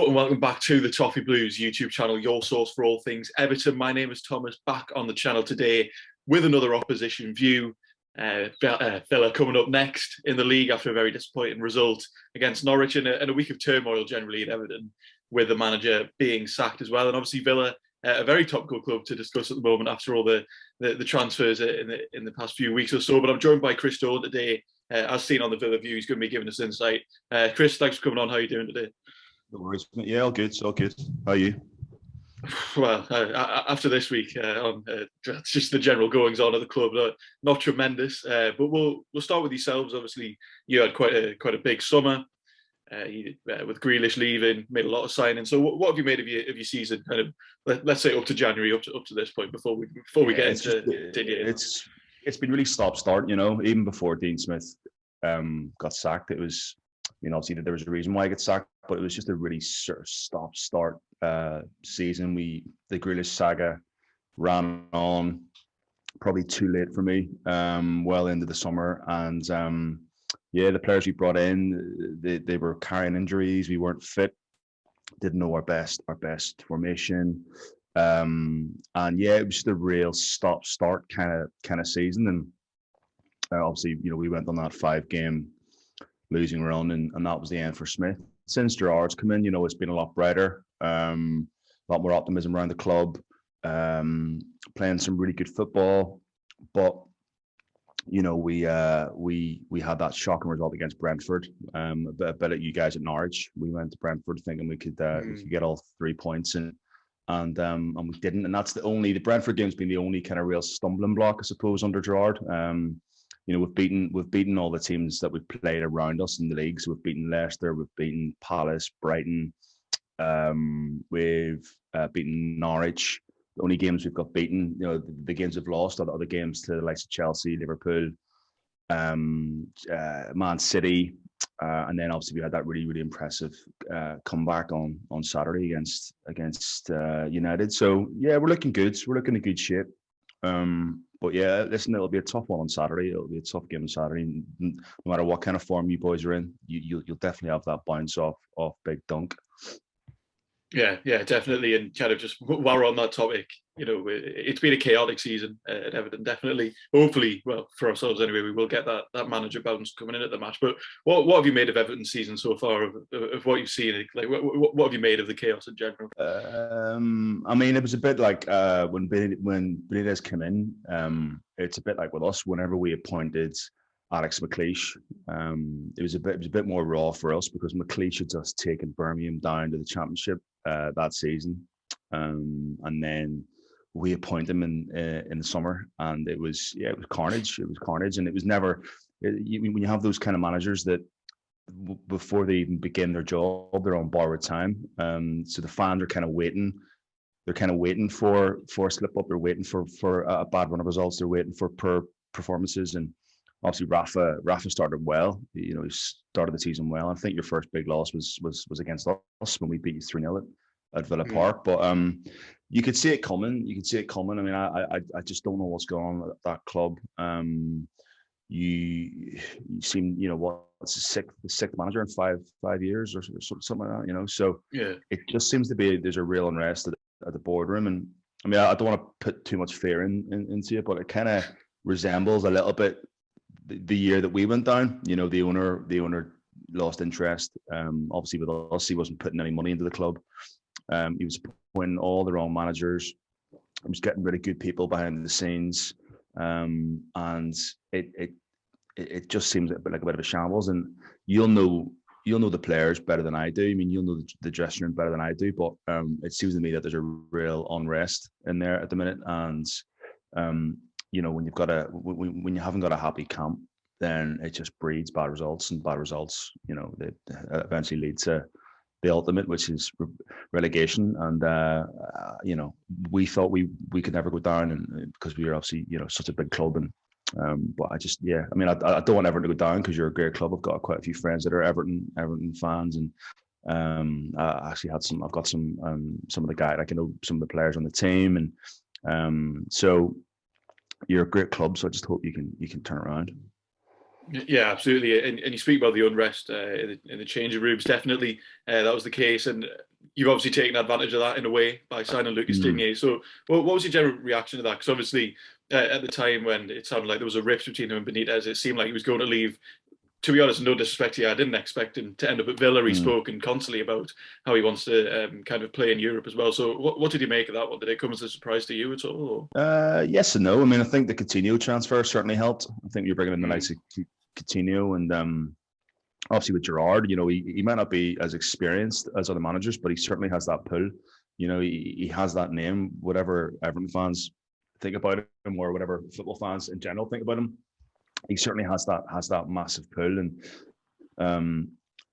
and welcome back to the Toffee Blues YouTube channel, your source for all things Everton. My name is Thomas, back on the channel today with another opposition view. Villa coming up next in the league after a very disappointing result against Norwich and a week of turmoil generally at Everton, with the manager being sacked as well. And obviously Villa, a very topical club to discuss at the moment after all the transfers in the past few weeks or so. But I'm joined by Chris Dolan today, as seen on the Villa View. He's going to be giving us insight. Chris, thanks for coming on. How are you doing today? No worries. Yeah, all good. All good. How are you? Well, after this week, just the general goings on at the club, not tremendous. But we'll start with yourselves. Obviously, you had quite a big summer. With Grealish leaving, made a lot of signings. So, what have you made of your season? Kind of, let's say up to January, up to this point, before we get into it's been really stop-start. You know, even before Dean Smith got sacked, it was. I mean, obviously there was a reason why he got sacked, but it was just a really sort of stop-start season. The Grealish saga ran on probably too late for me, well into the summer, and the players we brought in, they were carrying injuries. We weren't fit, didn't know our best formation, and it was just a real stop-start kind of season. And obviously, you know, we went on that 5-game losing run, and that was the end for Smith. Since Gerrard's come in, you know, it's been a lot brighter, a lot more optimism around the club, playing some really good football. But you know, we had that shocking result against Brentford. A bit at you guys at Norwich. We went to Brentford thinking we could get all 3 points, and we didn't. And that's the Brentford game's been the only kind of real stumbling block, I suppose, under Gerrard. You know, we've beaten all the teams that we've played around us in the league. So we've beaten Leicester, we've beaten Palace, Brighton, we've beaten Norwich. The only games we've got beaten, you know, the games we've lost are the other games to the likes of Chelsea, Liverpool, Man City, and then obviously we had that really, really impressive comeback on Saturday against United. So yeah, we're looking good. We're looking in good shape. But yeah, listen, it'll be a tough one on Saturday. It'll be a tough game on Saturday. No matter what kind of form you boys are in, you'll definitely have that bounce off Big Dunk. Yeah, definitely. And kind of just while we're on that topic, you know, it's been a chaotic season at Everton, definitely. Hopefully, well, for ourselves anyway, we will get that manager bounce coming in at the match. But what have you made of Everton's season so far, of what you've seen? Like, what have you made of the chaos in general? I mean, it was a bit like when Benitez came in. It's a bit like with us. Whenever we appointed Alex McLeish, it was a bit more raw for us because McLeish had just taken Birmingham down to the Championship that season, and then we appointed him in the summer, and it was carnage. It was carnage, and it was never. When you have those kind of managers that before they even begin their job, they're on borrowed time. So the fans are kind of waiting. They're kind of waiting for a slip up. They're waiting for a bad run of results. They're waiting for poor performances. And obviously, Rafa started well. You know, he started the season well. I think your first big loss was against us when we beat you 3-0 at Villa Park. But you could see it coming. I mean, I just don't know what's going on at that club. You seem, you know, what's the sixth manager in five years or something like that, you know. So yeah, it just seems to be there's a real unrest at the boardroom, and I mean, I don't want to put too much fear into it, but it kind of resembles a little bit the year that we went down. You know, the owner lost interest. Obviously, with us, he wasn't putting any money into the club. He was appointing all the wrong managers. He was getting really good people behind the scenes. And it just seems like a bit of a shambles. And you'll know the players better than I do. I mean, you'll know the dressing room better than I do. But it seems to me that there's a real unrest in there at the minute. And you know, when you haven't got a happy camp, then it just breeds bad results, and bad results, you know, they eventually lead to the ultimate, which is relegation. And you know, we thought we could never go down, and because we were obviously, you know, such a big club. And but I mean, I don't want Everton to go down because you're a great club. I've got quite a few friends that are Everton fans, and I actually I've got some of the guys, like, you know, some of the players on the team, and so you're a great club. So I just hope you can turn around. Yeah, absolutely. And you speak about the unrest in the changing rooms. Definitely, that was the case. And you've obviously taken advantage of that in a way by signing Lucas Digne. So what was your general reaction to that? Because obviously at the time when it sounded like there was a rift between him and Benitez, it seemed like he was going to leave. To be honest, no disrespect here, I didn't expect him to end up at Villa. He's spoken constantly about how he wants to kind of play in Europe as well. So what did you make of that one? Did it come as a surprise to you at all? Yes and no. I mean, I think the Coutinho transfer certainly helped. I think you're bringing in the likes of Coutinho and obviously with Gerrard, he might not be as experienced as other managers, but he certainly has that pull. He has that name, whatever Everton fans think about him or whatever football fans in general think about him. He certainly has that massive pull, and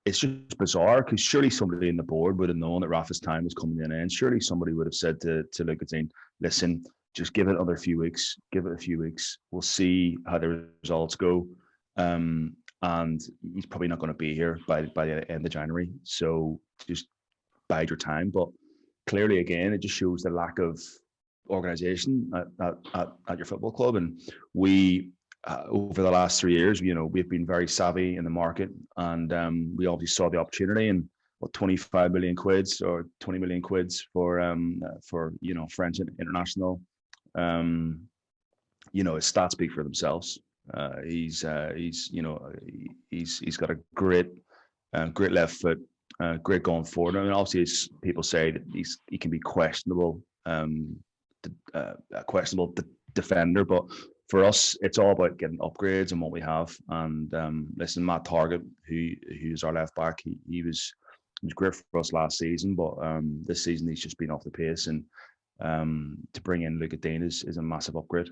it's just bizarre because surely somebody in the board would have known that Rafa's time was coming to an end. Surely somebody would have said to Lucas Digne, "Listen, just give it another few weeks. Give it a few weeks. We'll see how the results go." And he's probably not going to be here by the end of January. So just bide your time. But clearly, again, it just shows the lack of organisation at your football club, and we. Over the last 3 years, we've been very savvy in the market, and we obviously saw the opportunity. And 25 million quids or 20 million quids for French international. His stats speak for themselves. He's got a great left foot, great going forward. I mean, obviously, as people say that he can be questionable, questionable defender, but for us, it's all about getting upgrades and what we have. And listen, Matt Targett, who's our left back, he was great for us last season, but this season he's just been off the pace. And to bring in Lucas Digne is a massive upgrade.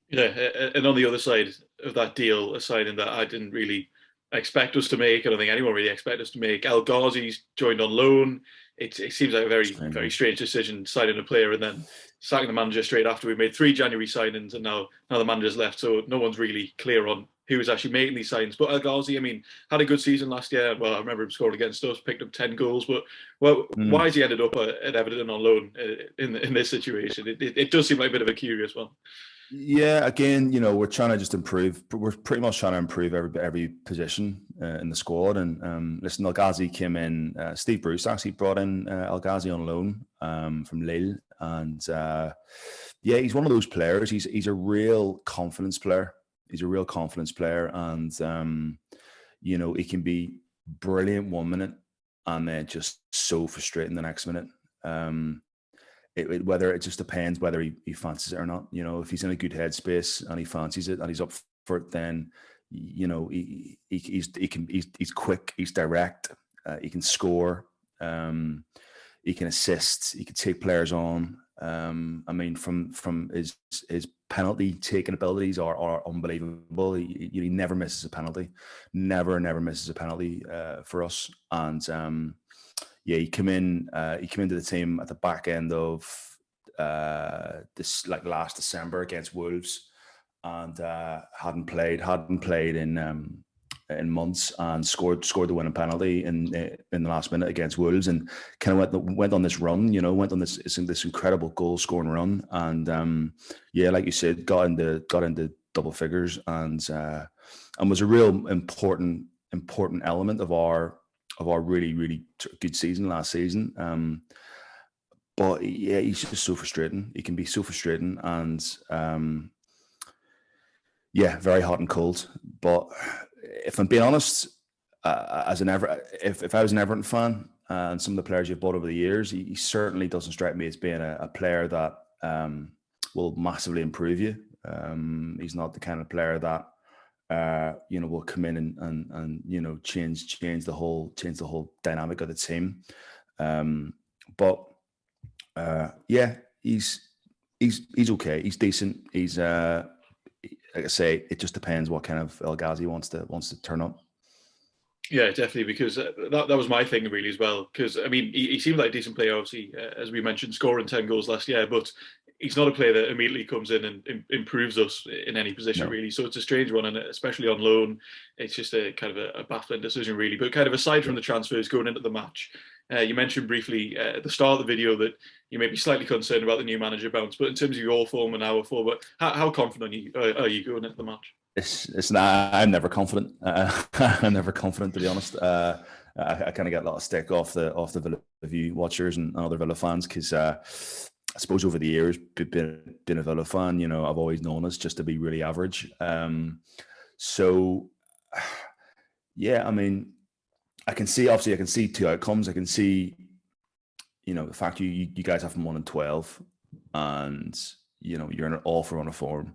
Yeah, and on the other side of that deal, a signing that I didn't really expect us to make, I don't think anyone really expected us to make. El Ghazi's joined on loan. It seems like a very strange decision, signing a player and then sacking the manager straight after. We made 3 January signings, and now the manager's left, so no one's really clear on who was actually making these signings. But El Ghazi, I mean, had a good season last year. Well, I remember him scoring against us, picked up 10 goals. But why has he ended up at Everton on loan in this situation? It does seem like a bit of a curious one. Yeah, again, we're trying to just improve. We're pretty much trying to improve every position in the squad. And listen, El Ghazi came in. Steve Bruce actually brought in El Ghazi on loan from Lille, and he's one of those players. He's a real confidence player. And he can be brilliant 1 minute and then just so frustrating the next minute. Whether it just depends whether he fancies it or not. If he's in a good headspace and he fancies it and he's up for it, then he's quick, he's direct, he can score, he can assist, he can take players on. I mean, from his penalty taking abilities are unbelievable. He never misses a penalty, never misses a penalty for us. And he came into the team at the back end of this last December against Wolves, and hadn't played in months, and scored the winning penalty in the last minute against Wolves, and kind of went on this run, went on this incredible goal scoring run, and like you said, got into double figures, and was a real important element of our really, really good season last season. But he's just so frustrating. He can be so frustrating, and very hot and cold. But if I'm being honest, if I was an Everton fan and some of the players you've bought over the years, he certainly doesn't strike me as being a player that will massively improve you. He's not the kind of player that will come in and change the whole dynamic of the team. But he's okay. He's decent. He's like I say, it just depends what kind of El Ghazi wants to turn up. Yeah, definitely, because that was my thing really as well. Because I mean, he seemed like a decent player, obviously, as we mentioned, scoring 10 goals last year, but he's not a player that immediately comes in and improves us in any position, really. So it's a strange one, and especially on loan, it's just a kind of a baffling decision, really. But kind of aside from the transfers going into the match, you mentioned briefly at the start of the video that you may be slightly concerned about the new manager bounce. But in terms of your form and our form, how confident are you going into the match? It's not. I'm never confident. I'm never confident, to be honest. I kind of get a lot of stick off the Villa View watchers and other Villa fans because I suppose over the years, being a Villa fan, you know, I've always known us just to be really average. So, yeah, I mean, I can see two outcomes. I can see, you know, the fact you guys have 1-12, and you know you're in an awful run of form.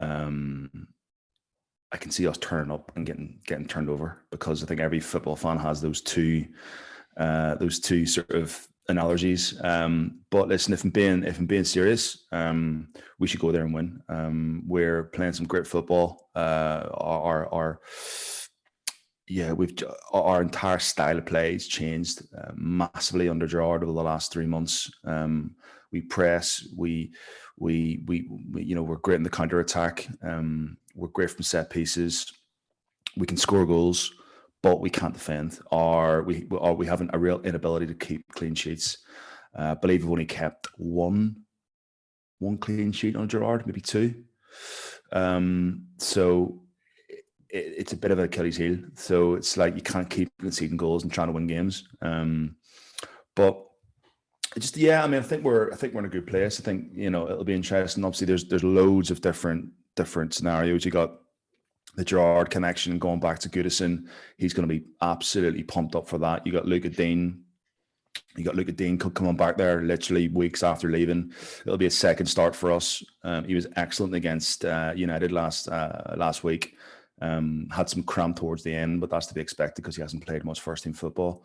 I can see us turning up and getting turned over, because I think every football fan has those two sort of analogies. But listen, if I'm being serious, we should go there and win. We're playing some great football. Our entire style of play has changed massively under Gerrard over the last 3 months. We press, we're great in the counter attack. We're great from set pieces. We can score goals, but we can't defend. We have a real inability to keep clean sheets. I believe we've only kept one clean sheet on Gerrard, maybe two. So it's a bit of an Achilles heel. So it's like you can't keep conceding goals and trying to win games. But just, yeah, I mean, I think we're in a good place. I think, you know, it'll be interesting. Obviously, there's loads of different scenarios. You got the Gerrard connection going back to Goodison. He's going to be absolutely pumped up for that. You got Luca Dean coming back there literally weeks after leaving. It'll be a second start for us. He was excellent against United last week. Had some cramp towards the end, but that's to be expected because he hasn't played much first team football.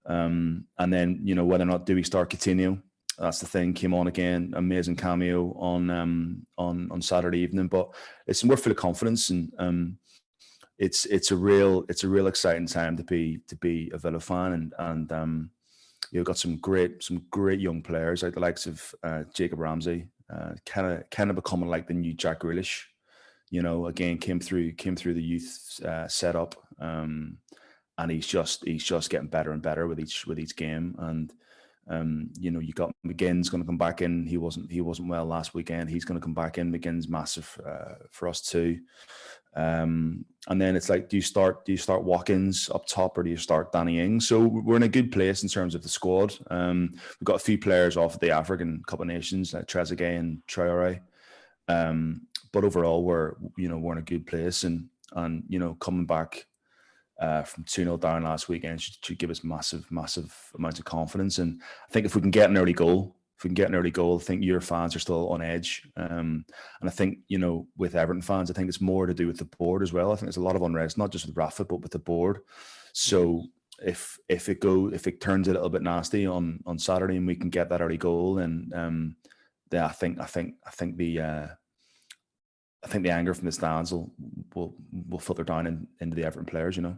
And then, you know, whether or not do we start Coutinho, that's the thing. Came on again, amazing cameo on Saturday evening. But we're full of confidence, and it's a real exciting time to be a Villa fan, and you've got some great young players, like the likes of Jacob Ramsey, kind of becoming like the new Jack Grealish. You know, again came through the youth setup, and he's just getting better and better with each game. And you know, you got McGinn's going to come back in. He wasn't well last weekend. He's going to come back in. McGinn's massive for us too. And then it's like, do you start Watkins up top, or do you start Danny Ings? So we're in a good place in terms of the squad. We've got a few players off of the African Cup of Nations, like Trezeguet and Traore. But overall, we're in a good place, and you know, coming back from 2-0 down last weekend should give us massive amounts of confidence. And I think if we can get an early goal, I think your fans are still on edge. And I think, you know, with Everton fans, I think it's more to do with the board as well. I think there's a lot of unrest, not just with Rafa, but with the board. So if it turns a little bit nasty on Saturday and we can get that early goal, and then I think the anger from the stands will filter down into the Everton players, you know.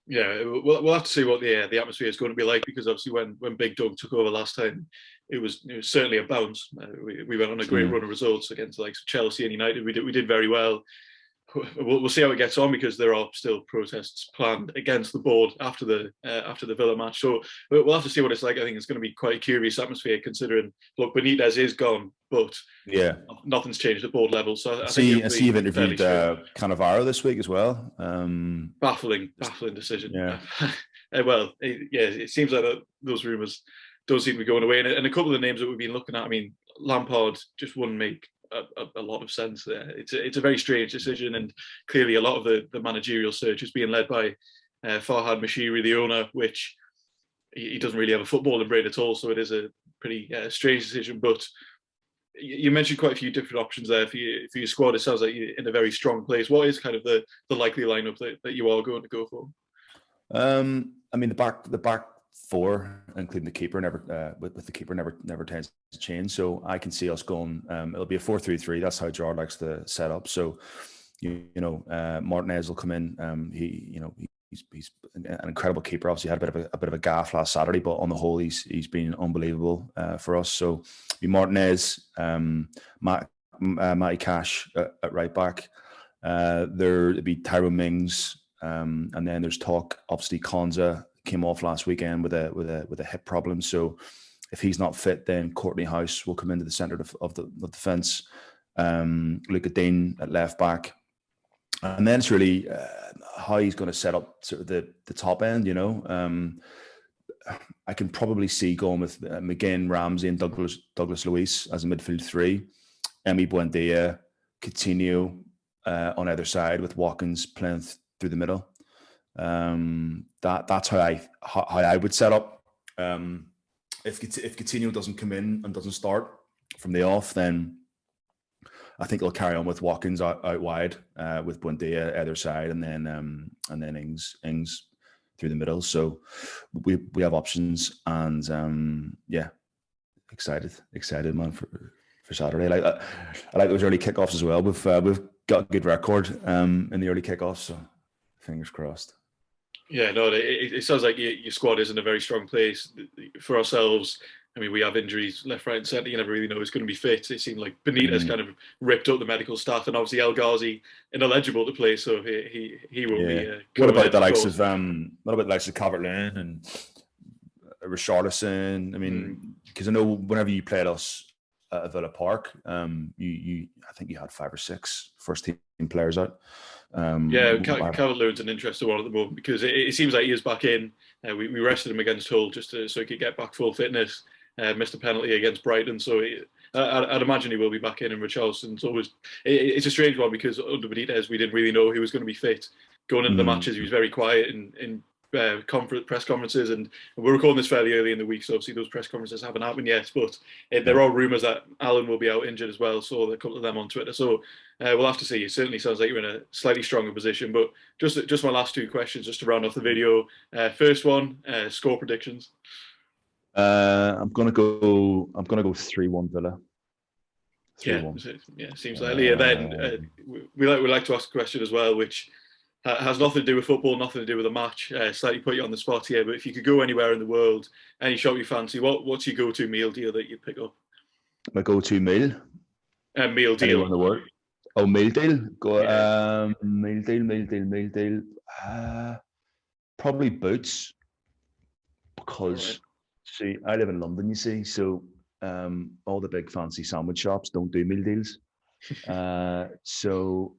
Yeah, we'll have to see what the atmosphere is going to be like, because obviously when Big Doug took over last time, it was certainly a bounce. We went on a great run of results against the likes of Chelsea and United. We did very well. We'll see how it gets on, because there are still protests planned against the board after the Villa match. So we'll have to see what it's like. I think it's going to be quite a curious atmosphere, considering, look, Benitez is gone, but yeah, nothing's changed at board level. So I see you've interviewed Cannavaro this week as well. Baffling decision. Yeah. It seems like those rumours don't seem to be going away. And a couple of the names that we've been looking at, I mean, Lampard just wouldn't make a lot of sense there. It's a very strange decision, and clearly a lot of the managerial search is being led by Farhad Moshiri, the owner, which he doesn't really have a footballing brain at all. So it is a pretty strange decision. But you mentioned quite a few different options there for your squad. It sounds like you're in a very strong place. What is kind of the likely lineup that you are going to go for? I mean, the back four, including the keeper, with the keeper never tends to change. So I can see us going. It'll be a 4-3-3. That's how Gerrard likes to set up. So Martinez will come in. He's an incredible keeper. Obviously, had a bit of a gaff last Saturday, but on the whole, he's been unbelievable for us. So be Martinez, Matty Cash at right back. There'd be Tyrone Mings, and then there's talk. Obviously, Konza came off last weekend with a hip problem. So if he's not fit, then Courtney House will come into the centre of the defence. Luca Dean at left back. And then it's really how he's going to set up sort of the top end. I can probably see going with McGinn, Ramsey, and Douglas Luiz as a midfield three. Emi Buendia, Coutinho on either side, with Watkins playing through the middle. That's how I would set up. If Coutinho doesn't come in and doesn't start from the off, then I think they'll carry on with Watkins out wide, with Buendia either side, and then Ings through the middle. So we have options, and excited, man, for Saturday. I like those early kickoffs as well. We've got a good record in the early kickoffs, so fingers crossed. Yeah, no, it sounds like your squad is in a very strong place. For ourselves, I mean, we have injuries left, right, and centre. You never really know who's going to be fit. It seemed like Benitez kind of ripped up the medical staff, and obviously El Ghazi ineligible to play, so he won't be. What about the likes of Calvert-Lewin and Richarlison? I mean, because I know whenever you played us at Villa Park, I think you had 5 or 6 first team players out. Calvert-Lewin's an interesting one at the moment, because it seems like he is back in. We rested him against Hull just so he could get back full fitness. Missed a penalty against Brighton, so I'd imagine he will be back in. And Richarlison's always, it's a strange one, because under Benitez we didn't really know he was going to be fit going into the matches. He was very quiet in press conferences, and we're recording this fairly early in the week, so obviously those press conferences haven't happened yet, but there are rumours that Alan will be out injured as well, so a couple of them on Twitter, so we'll have to see. It certainly sounds like you're in a slightly stronger position. But just my last 2 questions just to round off the video. First one, score predictions. I'm gonna go 3-1 Villa. 3-1. Yeah, seems likely. And then we like to ask a question as well, which has nothing to do with football, nothing to do with a match. Slightly put you on the spot here, but if you could go anywhere in the world, any shop you fancy, what's your go-to meal deal that you'd pick up? My go-to meal? Meal deal. Anywhere in the world? Oh, meal deal? Meal deal. Probably Boots, because see, I live in London, you see, so all the big fancy sandwich shops don't do meal deals. So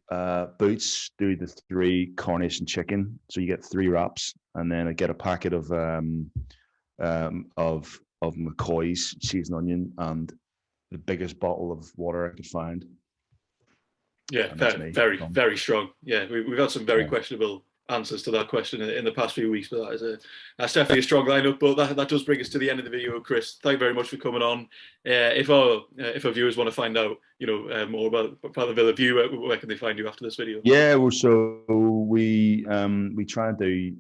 Boots do the 3 coronation chicken, so you get 3 wraps, and then I get a packet of McCoy's cheese and onion, and the biggest bottle of water I could find. Yeah, very, very strong. Yeah, we've had some very questionable answers to that question in the past few weeks, but that's definitely a strong lineup. But that does bring us to the end of the video. Chris, thank you very much for coming on. If our viewers want to find out, more about the Villa View, where can they find you after this video? Yeah, well, so we try and do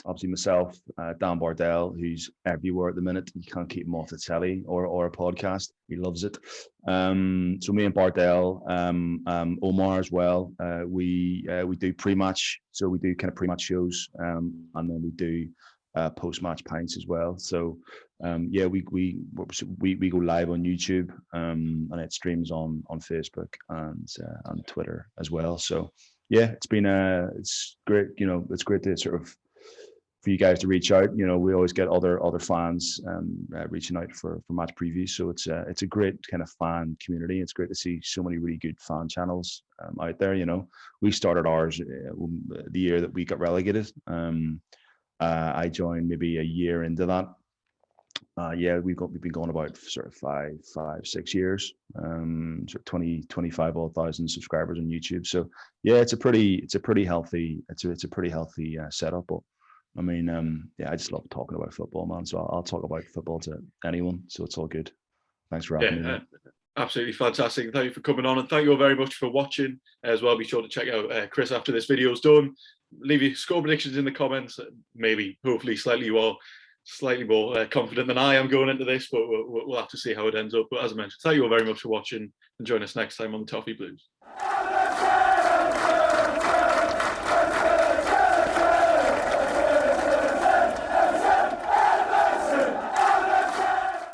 obviously myself, Dan Bardell, who's everywhere at the minute. You can't keep him off the telly or a podcast. He loves it. So me and Bardell, Omar as well. We do pre-match, so we do kind of pre-match shows, and then we do post-match pints as well. So we go live on YouTube, and it streams on Facebook and Twitter as well. So yeah, it's great. It's great to sort of, for you guys to reach out. We always get other fans reaching out for match previews, so it's a great kind of fan community. It's great to see so many really good fan channels out there. We started ours the year that we got relegated. I joined maybe a year into that. We've been going about sort of 5-6 years, sort of 25 odd thousand subscribers on YouTube. So yeah, it's a pretty healthy setup. But I mean, I just love talking about football, man. So I'll talk about football to anyone. So it's all good. Thanks for having me. Absolutely fantastic. Thank you for coming on, and thank you all very much for watching as well. Be sure to check out Chris after this video is done. Leave your score predictions in the comments. Hopefully, slightly more confident than I am going into this, but we'll have to see how it ends up. But as I mentioned, thank you all very much for watching, and join us next time on the Toffee Blues.